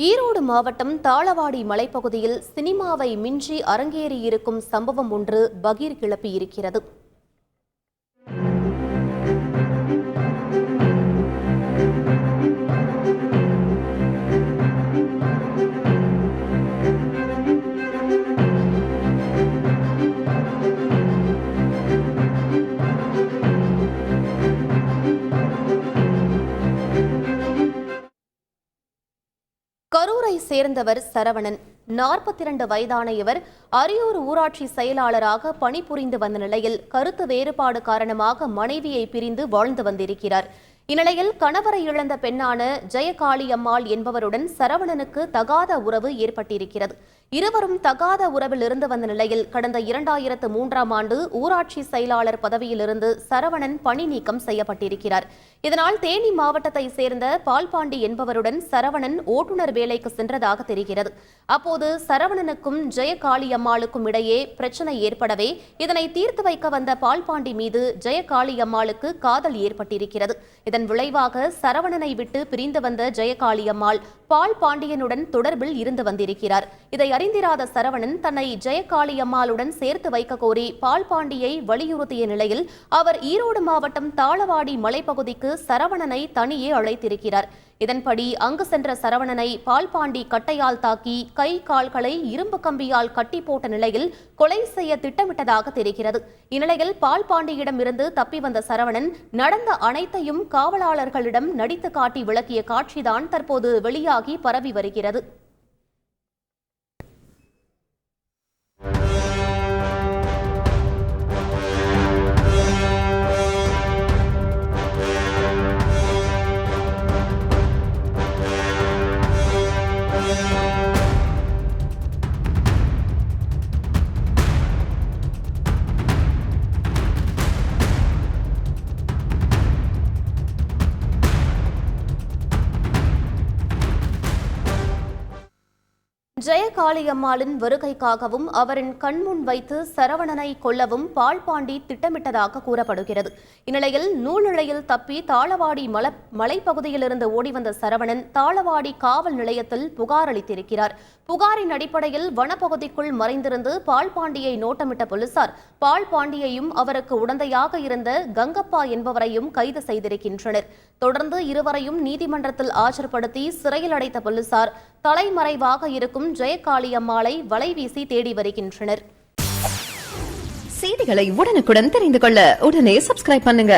ஈரோடு மாவட்டம் தாளவாடி மலைப்பகுதியில் சினிமாவை மிஞ்சி அரங்கேறியிருக்கும் சம்பவம் ஒன்று பகீர் கிளப்பியிருக்கிறது. கரூரை சேர்ந்தவர் சரவணன். 42 வயதான இவர் அரியூர் ஊராட்சி செயலாளராக பணிபுரிந்து வந்த நிலையில் கருத்து வேறுபாடு காரணமாக மனைவியை பிரிந்து வாழ்ந்து வந்திருக்கிறார். இந்நிலையில் கணவரை இழந்த பெண்ணான ஜெயகாளியம்மாள் என்பவருடன் சரவணனுக்கு தகாத உறவு ஏற்பட்டிருக்கிறது. இருவரும் தகாத உறவில் இருந்து வந்த நிலையில் கடந்த 2003ஆம் ஆண்டு ஊராட்சி செயலாளர் பதவியிலிருந்து சரவணன் பணி நீக்கம் செய்யப்பட்டிருக்கிறார். இதனால் தேனி மாவட்டத்தை சேர்ந்த பால்பாண்டி என்பவருடன் சரவணன் ஓட்டுநர் வேலைக்கு சென்றதாக தெரிகிறது. அப்போது சரவணனுக்கும் ஜெயகாளியம்மாளுக்கும் இடையே பிரச்சனை ஏற்படவே இதனை தீர்த்து வைக்க வந்த பால்பாண்டி மீது ஜெயகாளியம்மாளுக்கு காதல் ஏற்பட்டிருக்கிறது. இதன் விளைவாக சரவணனை விட்டு பிரிந்து வந்த ஜெயகாளியம்மாள் பால்பாண்டியனுடன் தொடர்பில் இருந்து வந்திருக்கிறார். இதை அறிந்திராத சரவணன் தன்னை ஜெயகாளியம்மாளுடன் சேர்த்து வைக்க கோரி பால்பாண்டியை வலியுறுத்திய நிலையில் அவர் ஈரோடு மாவட்டம் தாளவாடி மலைப்பகுதிக்கு சரவணனை தனியே அழைத்திருக்கிறார். இதன்படி அங்கு சென்ற சரவணனை பால்பாண்டி கட்டையால் தாக்கி கை கால்களை இரும்பு கம்பியால் கட்டி போட்ட நிலையில் கொலை செய்ய திட்டமிட்டதாக தெரிகிறது. இந்நிலையில் பால்பாண்டியிடம் இருந்து தப்பி வந்த சரவணன் நடந்த அனைத்தையும் காவலாளர்களிடம் நடித்து காட்டி விளக்கிய காட்சிதான் தற்போது வெளியாகி பரவி வருகிறது. ஜெயகாளியம்மாளின் வருகைக்காகவும் அவரின் கண்முன் வைத்து சரவணனை கொல்லவும் பால்பாண்டி திட்டமிட்டதாக கூறப்படுகிறது. இந்நிலையில் நூலிழையில் தப்பி தாளவாடி மலைப்பகுதியிலிருந்து ஓடிவந்த சரவணன் தாளவாடி காவல் நிலையத்தில் புகார் அளித்திருக்கிறார். புகாரின் அடிப்படையில் வனப்பகுதிக்குள் மறைந்திருந்து பால்பாண்டியை நோட்டமிட்ட போலீசார் பால்பாண்டியையும் அவருக்கு உடந்தையாக இருந்த கங்கப்பா என்பவரையும் கைது செய்திருக்கின்றனர். தொடர்ந்து இருவரையும் நீதிமன்றத்தில் ஆஜர்படுத்தி சிறையில் அடைத்த போலீசார் தலைமறைவாக இருக்கும் ஜெயகாளியம்மாளை வலைவீசி தேடி வருகின்றனர். செய்திகளை உடனுக்குடன் தெரிந்து கொள்ள உடனே சப்ஸ்கிரைப் பண்ணுங்க.